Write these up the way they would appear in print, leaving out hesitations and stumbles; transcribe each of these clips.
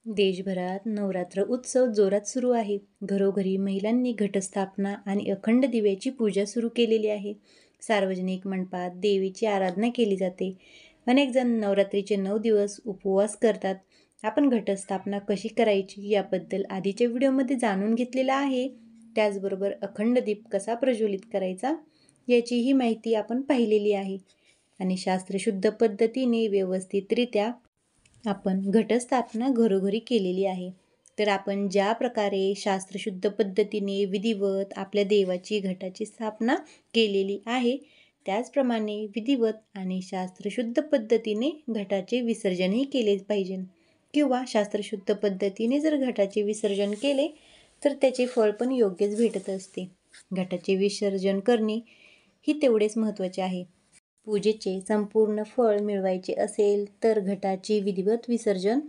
देशभरात नवरात्र उत्सव जोरात सुरू आहे. घरोघरी महिलांनी घटस्थापना आणि अखंड दिव्याची पूजा सुरू केलेली आहे. सार्वजनिक मंडपात देवीची आराधना केली जाते. अनेक जण नवरात्रीचे 9 दिवस उपवास करतात. आपण घटस्थापना कशी करायची याबद्दल आधीच्या व्हिडिओमध्ये जाणून घेतलेलं आहे. त्याचबरोबर अखंड दीप कसा प्रज्वलित करायचा याचीही माहिती आपण पाहिलेली आहे. आणि शास्त्रशुद्ध पद्धतीने व्यवस्थितरित्या आपण घटस्थापना घरोघरी केलेली आहे. तर आपण ज्या प्रकारे शास्त्रशुद्ध पद्धतीने विधिवत आपल्या देवाची घटाची स्थापना केलेली आहे, त्याचप्रमाणे विधिवत आणि शास्त्रशुद्ध पद्धतीने घटाचे विसर्जनही केले पाहिजे. किंवा शास्त्रशुद्ध पद्धतीने जर घटाचे विसर्जन केले तर त्याचे फळ पण योग्यच भेटत असते. घटाचे विसर्जन करणे ही तेवढेच महत्त्वाचे आहे. पूजेचे संपूर्ण फळ मिळवायचे असेल तर घटाची विधिवत विसर्जन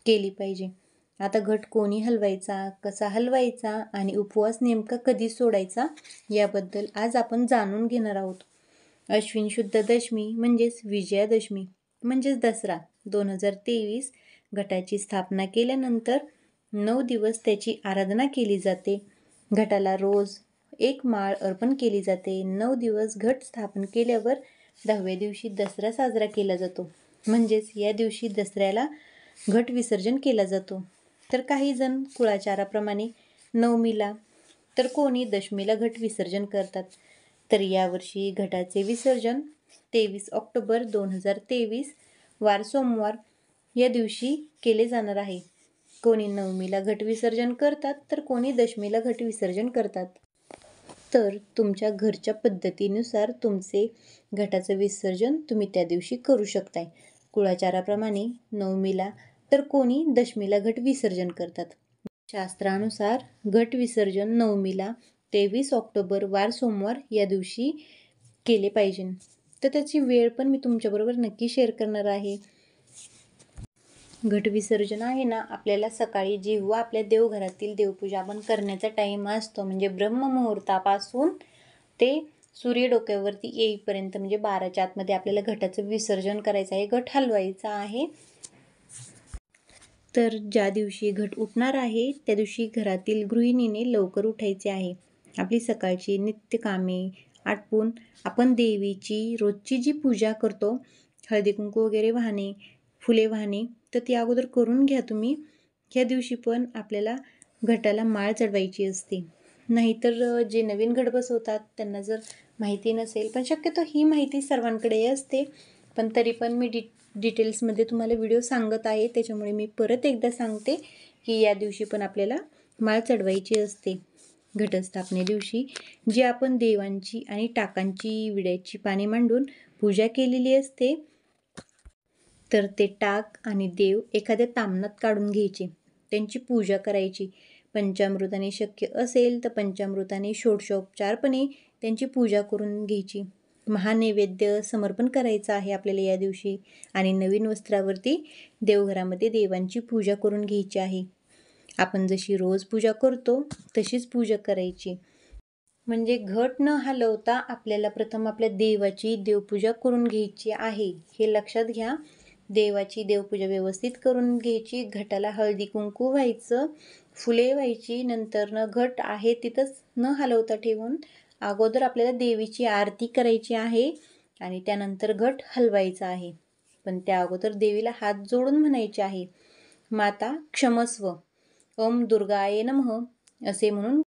केली पाहिजे. आता घट कोणी हलवायचा, कसा हलवायचा आणि उपवास नेमका कधी सोडायचा याबद्दल आज आपण जाणून घेणार आहोत. अश्विन शुद्ध दशमी म्हणजेच विजयादशमी म्हणजेच दसरा 2023 घटाची स्थापना केल्यानंतर 9 दिवस त्याची आराधना केली जाते. घटाला रोज 1 माळ अर्पण केली जाते. 9 दिवस घट स्थापन केल्यावर 10व्या दिवशी दसरा साजरा केला जातो. म्हणजेच या दिवशी दसऱ्याला घट विसर्जन केला जातो. तर काही जण कुळाचाराप्रमाणे नवमीला तर कोणी दशमीला घट विसर्जन करतात. तर यावर्षी घटाचे विसर्जन 23 ऑक्टोबर 2023 वार सोमवार या दिवशी केले जाणार आहे. कोणी नवमीला घट विसर्जन करतात तर कोणी दशमीला घट विसर्जन करतात. तर तुमच्या घरच्या पद्धतीनुसार तुमचे घटाचं विसर्जन तुम्ही त्या दिवशी करू शकताय. कुळाचाराप्रमाणे नवमीला तर कोणी दशमीला घट विसर्जन करतात. शास्त्रानुसार घट विसर्जन नवमीला 23 ऑक्टोबर वार सोमवार या दिवशी केले पाहिजे. तर त्याची वेळ पण मी तुमच्याबरोबर नक्की शेअर करणार आहे. घट विसर्जन आहे ना, आपल्याला सकाळी जेव्हा आपल्या देवघरातील देवपूजा आपण करण्याचा टाईम असतो म्हणजे ब्रह्ममुहूर्तापासून ते सूर्य डोक्यावरती येईपर्यंत म्हणजे 12च्या आतमध्ये आपल्याला घटाचं विसर्जन करायचं आहे, घट हलवायचा आहे. तर ज्या दिवशी घट उठणार आहे त्या दिवशी घरातील गृहिणीने लवकर उठायचे आहे. आपली सकाळची नित्यकामे आटपून आपण देवीची रोजची जी पूजा करतो, हळदी कुंकू वगैरे वाहणे, फुले वाहणे, तर ती अगोदर करून घ्या तुम्ही. ह्या दिवशी पण आपल्याला घटाला माळ चढवायची असते. नाहीतर जे नवीन घट बसवतात त्यांना जर माहिती नसेल, पण शक्यतो ही माहिती सर्वांकडे असते, पण तरी पण मी डिटेल्समध्ये तुम्हाला व्हिडिओ सांगत आहे. त्याच्यामुळे मी परत एकदा सांगते की या दिवशी पण आपल्याला माळ चढवायची असते. घटस्थापने दिवशी जी आपण देवांची आणि टाकांची विड्याची पाने मांडून पूजा केलेली असते, तर ते टाक आणि देव एखाद्या ताम्हणात काढून घ्यायचे, त्यांची पूजा करायची. पंचामृताने शक्य असेल तर पंचामृताने षोडशोपचारपणे त्यांची पूजा करून घ्यायची. महानैवेद्य समर्पण करायचं आहे आपल्याला या दिवशी. आणि नवीन वस्त्रावरती देवघरामध्ये देवांची पूजा करून घ्यायची आहे. आपण जशी रोज पूजा करतो तशीच पूजा करायची. म्हणजे घट न हलवता आपल्याला प्रथम आपल्या देवाची देवपूजा करून घ्यायची आहे, हे लक्षात घ्या. देवाची देवपूजा व्यवस्थित करून घ्यायची. घटाला हळदी कुंकू व्हायचं, फुले व्हायची. नंतर घट आहे तिथंच न हलवता ठेवून अगोदर आपल्याला देवीची आरती करायची आहे आणि त्यानंतर घट हलवायचा आहे. पण त्या अगोदर देवीला हात जोडून म्हणायचे आहे, माता क्षमस्व, ओम दुर्गाये नमः असे म्हणून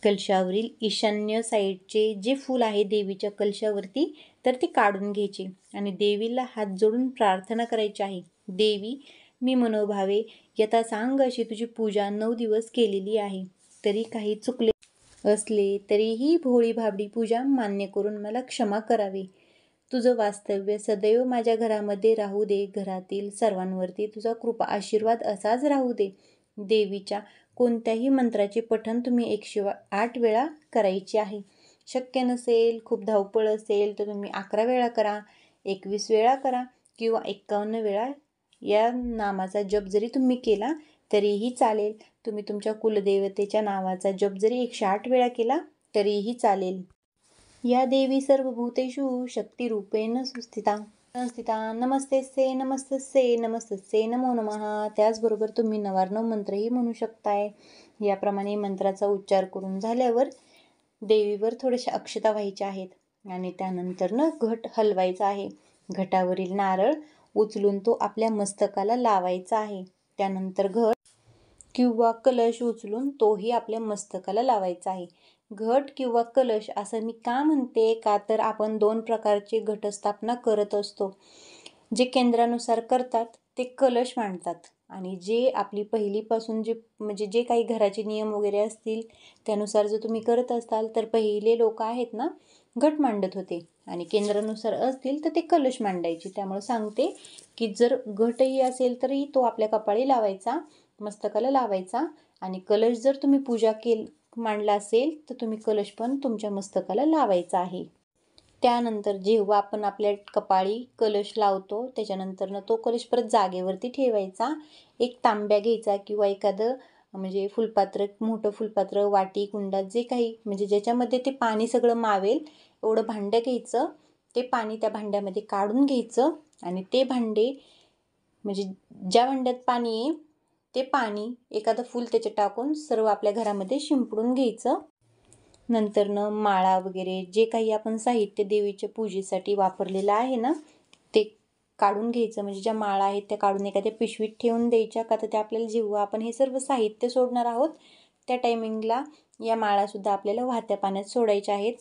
कलशावरील ईशान्य साईडचे जे फूल आहे देवीच्या कलशावरती तर ते काढून घ्यायचे आणि देवीला हात जोडून प्रार्थना करायची आहे. देवी, मी मनोभावे यथा सांग अशी तुझी पूजा 9 दिवस केलेली आहे. तरी काही चुकले असले तरीही भोळी भाबडी पूजा मान्य करून मला क्षमा करावे. तुझं वास्तव्य सदैव माझ्या घरामध्ये राहू दे. घरातील सर्वांवरती तुझा कृपा आशीर्वाद असाच राहू दे. देवीच्या कोणत्याही मंत्राचे पठण तुम्ही 108 वेळा करायचे आहे. शक्य नसेल, खूप धावपळ असेल तर तुम्ही 11 वेळा करा, 21 वेळा करा किंवा 51 वेळा या नामाचा जप जरी तुम्ही केला तरीही चालेल. तुम्ही तुमच्या कुलदेवतेच्या नावाचा जप जरी 108 वेळा केला तरीही चालेल. या देवी सर्वभूतेषु शक्तिरूपेण सुस्थिता संस्थिता नमस्ते नमस्ते नमो नमः. त्याचबरोबर तुम्ही नवार्णव मंत्रही म्हणू शकताय. याप्रमाणे मंत्राचा उच्चार करून झाल्यावर देवीवर थोड्याशा अक्षता व्हायच्या आहेत आणि त्यानंतर घट हलवायचा आहे. घटावरील नारळ उचलून तो आपल्या मस्तकाला लावायचा आहे. त्यानंतर घट किंवा कलश उचलून तोही आपल्या मस्तकाला लावायचा आहे. घट किंवा कलश असं मी का म्हणते, का तर आपण 2 प्रकारचे घटस्थापना करत असतो. जे केंद्रानुसार करतात ते कलश मांडतात आणि जे आपली पहिलीपासून म्हणजे जे काही घराचे नियम वगैरे असतील त्यानुसार जर तुम्ही करत असाल तर पहिले लोक आहेत ना घट मांडत होते आणि केंद्रानुसार असतील तर ते कलश मांडायचे. त्यामुळे सांगते की जर घटही असेल तरी तो आपल्या कपाळी लावायचा, मस्तकाला लावायचा आणि कलश जर तुम्ही पूजा मांडला असेल तर तुम्ही कलश पण तुमच्या मस्तकाला लावायचा आहे. त्यानंतर जेव्हा आपण आपल्या कपाळी कलश लावतो त्याच्यानंतर तो कलश परत जागेवरती ठेवायचा. एक तांब्या घ्यायचा किंवा एखादं म्हणजे फुलपात्र, मोठं फुलपात्र, वाटी, कुंडा जे काही म्हणजे ज्याच्यामध्ये ते पाणी सगळं मावेल एवढं भांडं घ्यायचं. ते पाणी त्या भांड्यामध्ये काढून घ्यायचं आणि ते भांडे म्हणजे ज्या भांड्यात पाणी आहे ते पाणी एखादं फूल त्याच्यात टाकून सर्व आपल्या घरामध्ये शिंपडून घ्यायचं. नंतर माळा वगैरे जे काही आपण साहित्य देवीच्या पूजेसाठी वापरलेलं आहे ना ते काढून घ्यायचं. म्हणजे ज्या माळा आहेत त्या काढून एखाद्या पिशवीत ठेवून द्यायच्या, का तर ते आपल्याला जेव्हा आपण हे सर्व साहित्य सोडणार आहोत त्या टायमिंगला या माळासुद्धा आपल्याला वाहत्या पाण्यात सोडायच्या आहेत.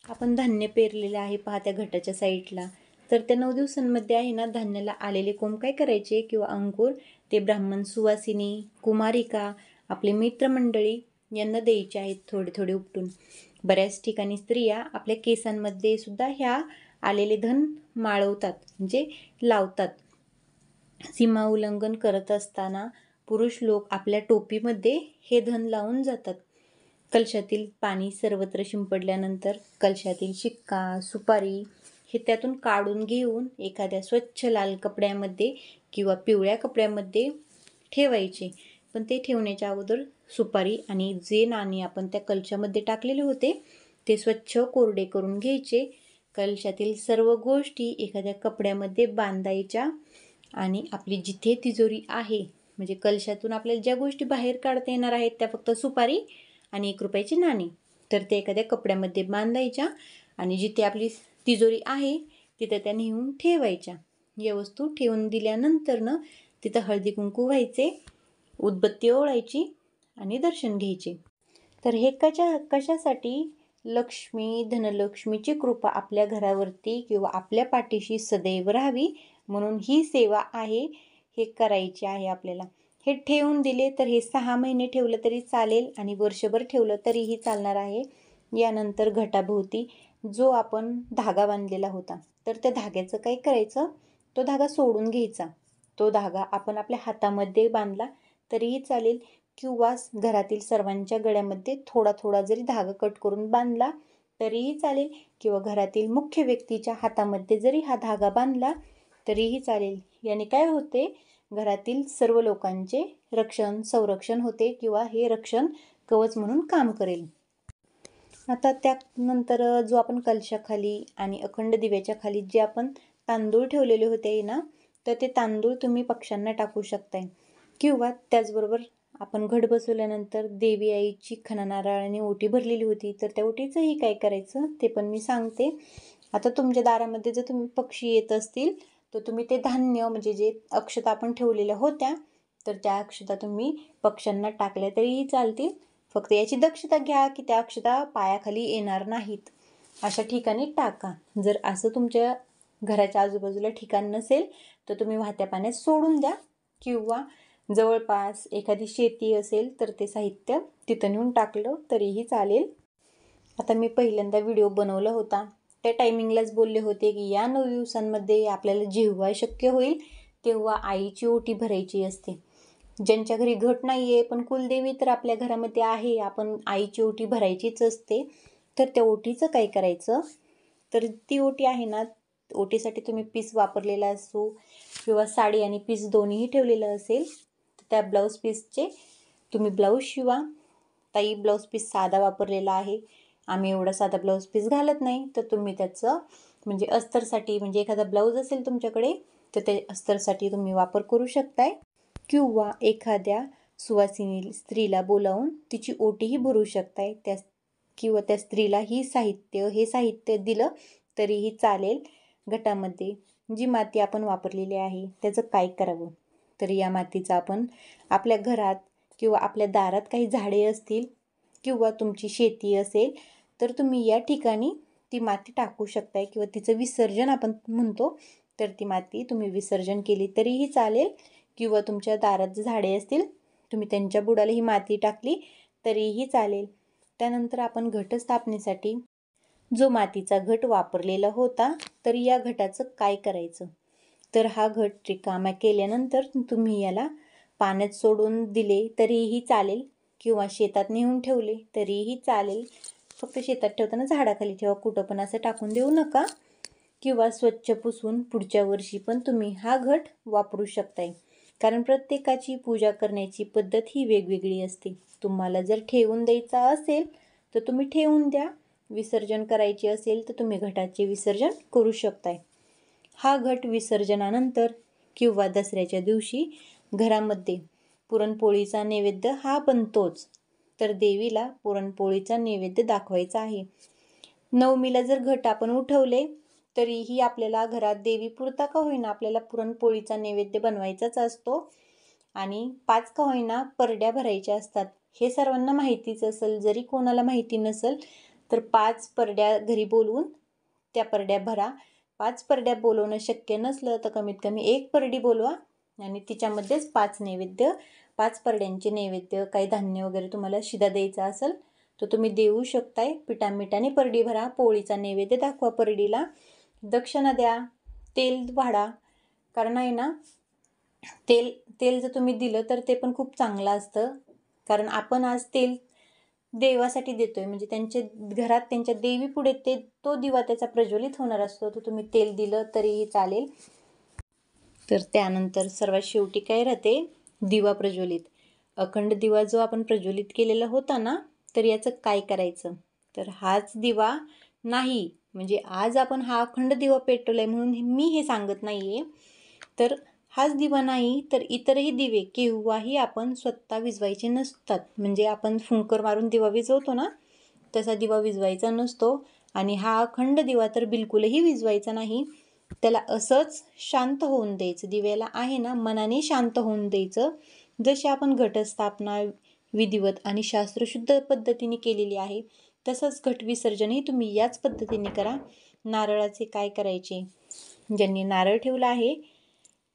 आपण धान्य पेरलेलं आहे पहा त्या घटाच्या साईडला, तर त्या 9 दिवसांमध्ये आहे ना धान्याला आलेले कोंब काय करायचे किंवा अंकुर ते ब्राह्मण, सुवासिनी, कुमारिका, आपले मित्रमंडळी यांना द्यायचे आहेत थोडे थोडे उपटून. बऱ्याच ठिकाणी स्त्रिया आपल्या केसांमध्ये सुद्धा ह्या आलेले धन माळवतात म्हणजे लावतात. सीमा उल्लंघन करत असताना पुरुष लोक आपल्या टोपीमध्ये हे धन लावून जातात. कलशातील पाणी सर्वत्र शिंपडल्यानंतर कलशातील शिक्का, सुपारी हे त्यातून काढून घेऊन एखाद्या स्वच्छ लाल कपड्यामध्ये किंवा पिवळ्या कपड्यामध्ये ठेवायचे. पण ते ठेवण्याच्या अगोदर सुपारी आणि जे नाणे आपण त्या कलशामध्ये टाकलेले होते ते स्वच्छ कोरडे करून घ्यायचे. कलशातील सर्व गोष्टी एखाद्या कपड्यामध्ये बांधायच्या आणि आपली जिथे तिजोरी आहे म्हणजे कलशातून आपल्याला ज्या गोष्टी बाहेर काढता येणार आहेत त्या फक्त सुपारी आणि 1 रुपयाची नाणी, तर ते एखाद्या कपड्यामध्ये बांधायच्या आणि जिथे आपली तिजोरी आहे तिथं त्या नेऊन ठेवायच्या. या वस्तू ठेवून दिल्यानंतर तिथं हळदी कुंकू व्हायचे, उदबत्ती ओळायची आणि दर्शन घ्यायचे. तर हे कशासाठी? लक्ष्मी, धनलक्ष्मीची कृपा आपल्या घरावरती किंवा आपल्या पाठीशी सदैव राहावी म्हणून ही सेवा आहे, हे करायची आहे आपल्याला. हे ठेवून दिले तर हे 6 महिने ठेवलं तरी चालेल आणि वर्षभर ठेवलं तरीही चालणार आहे. यानंतर घटाभोवती जो आपण धागा बांधलेला होता तर त्या धाग्याचं काय करायचं, तो धागा सोडून घ्यायचा. तो धागा आपण आपल्या हातामध्ये बांधला तरीही चालेल किंवा घरातील सर्वांच्या गळ्यामध्ये थोडा थोडा जरी धागा कट करून बांधला तरीही चालेल किंवा घरातील मुख्य व्यक्तीच्या हातामध्ये जरी हा धागा बांधला तरीही चालेल. याने काय होते, घरातील सर्व लोकांचे रक्षण संरक्षण होते किंवा हे रक्षण कवच म्हणून काम करेल. आता त्यानंतर जो आपण कलशाखाली आणि अखंड दिव्याच्या खाली जे आपण तांदूळ ठेवलेले होते ना तर ते तांदूळ तुम्ही पक्ष्यांना टाकू शकताय किंवा त्याचबरोबर आपण घट बसवल्यानंतर देवी आईची खणा नारळाने ओटी भरलेली होती तर त्या ओटीचंही काय करायचं ते पण मी सांगते. आता तुमच्या दारामध्ये जर तुम्ही पक्षी येत असतील तर तुम्ही ते धान्य म्हणजे जे अक्षता आपण ठेवलेल्या होत्या तर त्या अक्षता तुम्ही पक्ष्यांना टाकल्या तरीही चालतील. फक्त याची दक्षता घ्या की त्या अक्षता पायाखाली येणार नाहीत, अशा ठिकाणी टाका. जर असं तुमच्या घराच्या आजूबाजूला ठिकाण नसेल तर तुम्ही वाहत्या पाण्यात सोडून द्या किंवा जवळपास एखादी शेती असेल तर ते साहित्य तिथं नेऊन टाकलं तरीही चालेल. आता मी पहिल्यांदा व्हिडिओ बनवला होता त्या टायमिंगलाच बोलले होते की या 9 दिवसांमध्ये आपल्याला जेव्हा शक्य होईल तेव्हा आईची ओटी भरायची असते. ज्यांच्या घरी घट नाही आहे पण कुलदेवी तर आपल्या घरामध्ये आहे, आपण आईची ओटी भरायचीच असते. तर त्या ओटीचं काय करायचं, तर ती ओटी आहे ना, ओटीसाठी तुम्ही पीस वापरलेला असो किंवा साडी आणि पीस दोन्हीही ठेवलेलं असेल तर त्या ब्लाऊज पीसचे तुम्ही ब्लाऊज शिवा. ताई ब्लाऊज पीस साधा वापरलेला आहे, आम्ही एवढा साधा ब्लाऊज पीस घालत नाही, तर तुम्ही त्याचं म्हणजे अस्तरसाठी, म्हणजे एखादा ब्लाऊज असेल तुमच्याकडे तर ते अस्तरसाठी तुम्ही वापर करू शकताय, किंवा एखाद्या सुवासिनी स्त्रीला बोलावून तिची ओटीही भरू शकताय किंवा त्या स्त्रीला हे साहित्य दिलं तरीही चालेल. घटामध्ये जी माती आपण वापरलेली आहे त्याचं काय करावं, तर या मातीचा आपण आपल्या घरात किंवा आपल्या दारात काही झाडे असतील किंवा तुमची शेती असेल तर तुम्ही या ठिकाणी ती माती टाकू शकताय, किंवा तिचं विसर्जन आपण म्हणतो तर ती माती तुम्ही विसर्जन केली तरीही चालेल, किंवा तुमच्या दारात झाडे असतील तुम्ही त्यांच्या बुडाला ही माती टाकली तरीही चालेल. त्यानंतर आपण घटस्थापनेसाठी जो मातीचा घट वापरलेला होता तर या घटाचं काय करायचं, तर हा घट रिकामा केल्यानंतर तुम्ही याला पाण्यात सोडून दिले तरीही चालेल, किंवा शेतात नेऊन ठेवले तरीही चालेल. फक्त शेतात ठेवताना झाडाखाली ठेवा, कुठं पण असं टाकून देऊ नका. किंवा स्वच्छ पुसून पुढच्या वर्षी पण तुम्ही हा घट वापरू शकताय, कारण प्रत्येकाची पूजा करण्याची पद्धत ही वेगवेगळी असते. तुम्हाला जर ठेवून द्यायचा असेल तर तुम्ही ठेवून द्या, विसर्जन करायचे असेल तर तुम्ही घटाचे विसर्जन करू शकताय. हा घट विसर्जनानंतर किंवा दसऱ्याच्या दिवशी घरामध्ये पुरणपोळीचा नैवेद्य हा बनतोच, तर देवीला पुरणपोळीचा नैवेद्य दाखवायचा आहे. नवमीला जर घट आपण उठवले तरीही आपल्याला घरात देवीपुरता का होईना आपल्याला पुरणपोळीचा नैवेद्य बनवायचाच असतो, आणि 5 का होईना परड्या भरायच्या असतात. हे सर्वांना माहितीच असेल, जरी कोणाला माहिती नसेल तर 5 परड्या घरी बोलवून त्या परड्या भरा. 5 परड्या बोलवणं शक्य नसलं तर कमीत कमी 1 परडी बोलवा आणि तिच्यामध्येच 5 परड्यांचे नैवेद्य, काही धान्य वगैरे तुम्हाला शिदा द्यायचा असेल तर तुम्ही देऊ शकताय. पिठामिठाने परडी भरा, पोळीचा नैवेद्य दाखवा परडीला, दक्षिणा द्या, तेल वाढा, कारण आहे ना तेल जर तुम्ही दिलं तर ते पण खूप चांगलं असतं, कारण आपण आज तेल देवासाठी देतोय, म्हणजे त्यांच्या घरात त्यांच्या देवी पुढे तो दिवा त्याचा प्रज्वलित होणार असतो, तर तुम्ही तेल दिलं तरीही चालेल. तर त्यानंतर सर्वात शेवटी काय राहते, दिवा प्रज्वलित. अखंड दिवा जो आपण प्रज्वलित केलेला होता ना, तर याचं काय करायचं, तर हाच दिवा नाही, म्हणजे आज आपण हा अखंड दिवा पेटवलाय म्हणून मी हे सांगत नाहीये, तर हाच दिवा नाही तर इतरही दिवे केव्हाही आपण स्वतः विझवायचे नसतात. म्हणजे आपण फुंकर मारून दिवा विझवतो ना, तसा दिवा विझवायचा नसतो. आणि हा अखंड दिवा तर बिलकुलही विझवायचा नाही, त्याला असंच शांत होऊन द्यायचं. दिव्याला आहे ना मनाने शांत होऊन द्यायचं. जशी आपण घटस्थापना विधिवत आणि शास्त्रशुद्ध पद्धतीने केलेली आहे तसंच घट विसर्जनही तुम्ही याच पद्धतीने करा. नारळाचे काय करायचे, ज्यांनी नारळ ठेवला आहे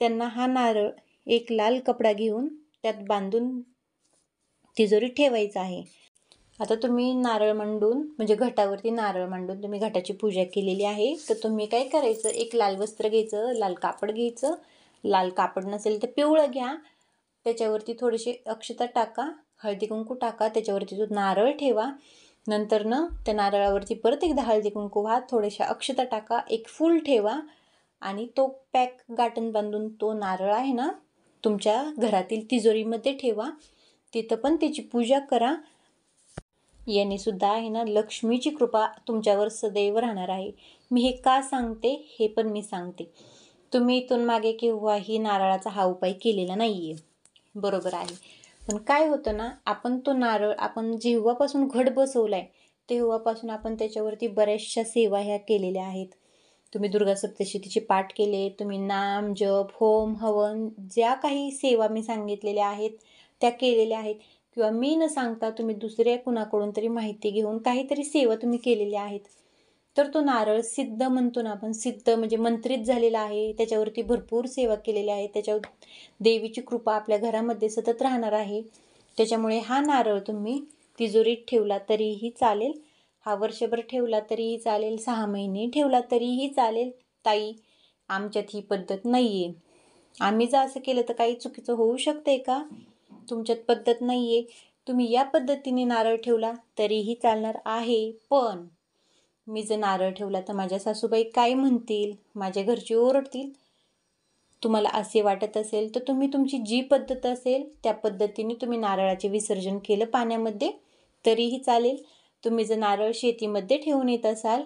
त्यांना हा नारळ एक लाल कपडा घेऊन त्यात बांधून तिजोरीत ठेवायचा आहे. आता तुम्ही नारळ मांडून, म्हणजे घटावरती नारळ मांडून तुम्ही घटाची पूजा केलेली आहे, तर तुम्ही काय करायचं, एक लाल वस्त्र घ्यायचं, लाल कापड घ्यायचं, लाल कापड नसेल तर पिवळं घ्या, त्याच्यावरती थोडेसे अक्षता टाका, हळदी कुंकू टाका, त्याच्यावरती तो नारळ ठेवा. नंतर त्या नारळावरती परत एकदा हळदी कुंकू व्हा, थोड्याशा अक्षता टाका, एक फूल ठेवा आणि तो पॅक गाठण बांधून तो नारळ आहे ना तुमच्या घरातील तिजोरीमध्ये ठेवा. तिथं पण त्याची पूजा करा. याने सुद्धा आहे ना लक्ष्मीची कृपा तुमच्यावर सदैव राहणार आहे. मी हे का सांगते हे पण मी सांगते. तुम्ही इथून मागे केव्हाही नारळाचा हा उपाय केलेला नाहीये, बरोबर आहे. पण काय होतं ना, आपण तो नारळ आपण जेव्हापासून घट बसवलाय तेव्हापासून आपण त्याच्यावरती बऱ्याचशा सेवा ह्या केलेल्या आहेत. तुम्ही दुर्गा सप्तशतीचे पाठ केले, तुम्ही नाम जप होम हवन ज्या काही सेवा मी सांगितलेल्या आहेत त्या केलेल्या आहेत, किंवा मी न सांगता तुम्ही दुसऱ्या कुणाकडून तरी माहिती घेऊन काहीतरी सेवा तुम्ही केलेल्या आहेत, तर तो नारळ सिद्ध म्हणतो ना आपण, सिद्ध म्हणजे मंत्रित झालेला आहे, त्याच्यावरती भरपूर सेवा केलेल्या आहे, त्याच्यावर देवीची कृपा आपल्या घरामध्ये सतत राहणार आहे. त्याच्यामुळे हा नारळ तुम्ही तिजोरीत ठेवला तरीही चालेल, हा वर्षभर ठेवला तरीही चालेल, 6 महिने ठेवला तरीही चालेल. ताई, आमच्यात ही पद्धत नाहीये, आम्ही जर असं केलं तर काही चुकीचं होऊ शकते का, तुमच्यात पद्धत नाहीये, तुम्ही या पद्धतीने नारळ ठेवला तरीही चालणार आहे. पण मी जर नारळ ठेवला तर माझ्या सासूबाई काय म्हणतील, माझ्या घरचे ओरडतील. तुम्हाला असे वाटत असेल तर तुम्ही तुमची जी पद्धत असेल त्या पद्धतीने तुम्ही नारळाचे विसर्जन केलं पाण्यामध्ये तरीही चालेल. तुम्ही जर नारळ शेतीमध्ये ठेवून येत असाल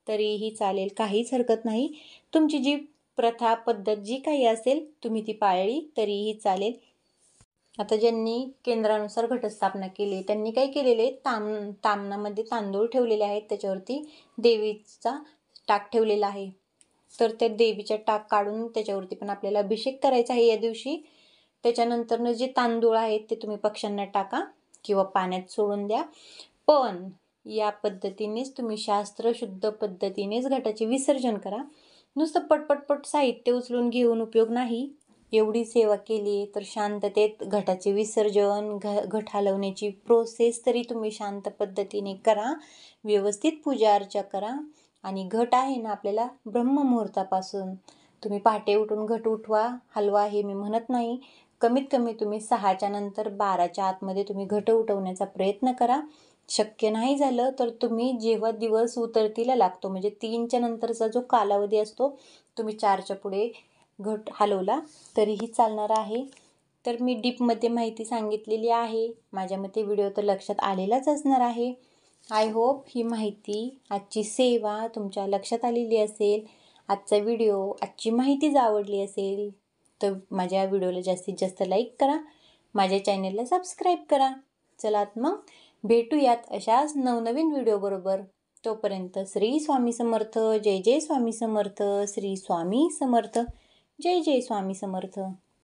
तरीही चालेल, काहीच हरकत नाही. तुमची जी प्रथा पद्धत जी काही असेल तुम्ही ती पाळली तरीही चालेल. आता ज्यांनी केंद्रानुसार घटस्थापना केली त्यांनी काय केलेले, तामणामध्ये तांदूळ ठेवलेले आहेत, त्याच्यावरती देवीचा टाक ठेवलेला आहे. तर त्या देवीच्या टाक काढून त्याच्यावरती पण आपल्याला अभिषेक करायचा आहे या दिवशी. त्याच्यानंतरनं जे तांदूळ आहेत ते तुम्ही पक्ष्यांना टाका किंवा पाण्यात सोडून द्या. पण या पद्धतीनेच तुम्ही शास्त्रशुद्ध पद्धतीनेच घटाचे विसर्जन करा. नुसतं पटपटपट साहित्य उचलून घेऊन उपयोग नाही. एवढी सेवा केली तर शांततेत घटाचे विसर्जन, घट हलवण्याची प्रोसेस तरी तुम्ही शांत पद्धतीने करा. व्यवस्थित पूजा अर्चा करा. आणि घट आहे ना आपल्याला ब्रह्ममुहूर्तापासून, तुम्ही पहाटे उठून घट उठवा हलवा हे मी म्हणत नाही. कमीत कमी तुम्ही 6च्या नंतर 12च्या आतमध्ये तुम्ही घट उठवण्याचा प्रयत्न करा. शक्य नाही झालं तर तुम्ही जेव्हा दिवस उतरतीला लागतो म्हणजे 3च्या नंतरचा जो कालावधी असतो तुम्ही 4च्या पुढे घट हलवला तरीही चालणार आहे. तर मी डीपमध्ये माहिती सांगितलेली आहे. माझ्या मते व्हिडिओ तर लक्षात आलेलाच असणार आहे. आय होप ही माहिती, आजची सेवा तुमच्या लक्षात आलेली असेल. आजचा व्हिडिओ, आजची माहितीच आवडली असेल तर माझ्या व्हिडिओला जास्तीत जास्त लाईक करा. माझ्या चॅनलला सबस्क्राईब करा. चला मग भेटूयात अशाच नवनवीन व्हिडिओबरोबर. तोपर्यंत श्री स्वामी समर्थ. जय जय स्वामी समर्थ. श्री स्वामी समर्थ. जय जय स्वामी समर्थ.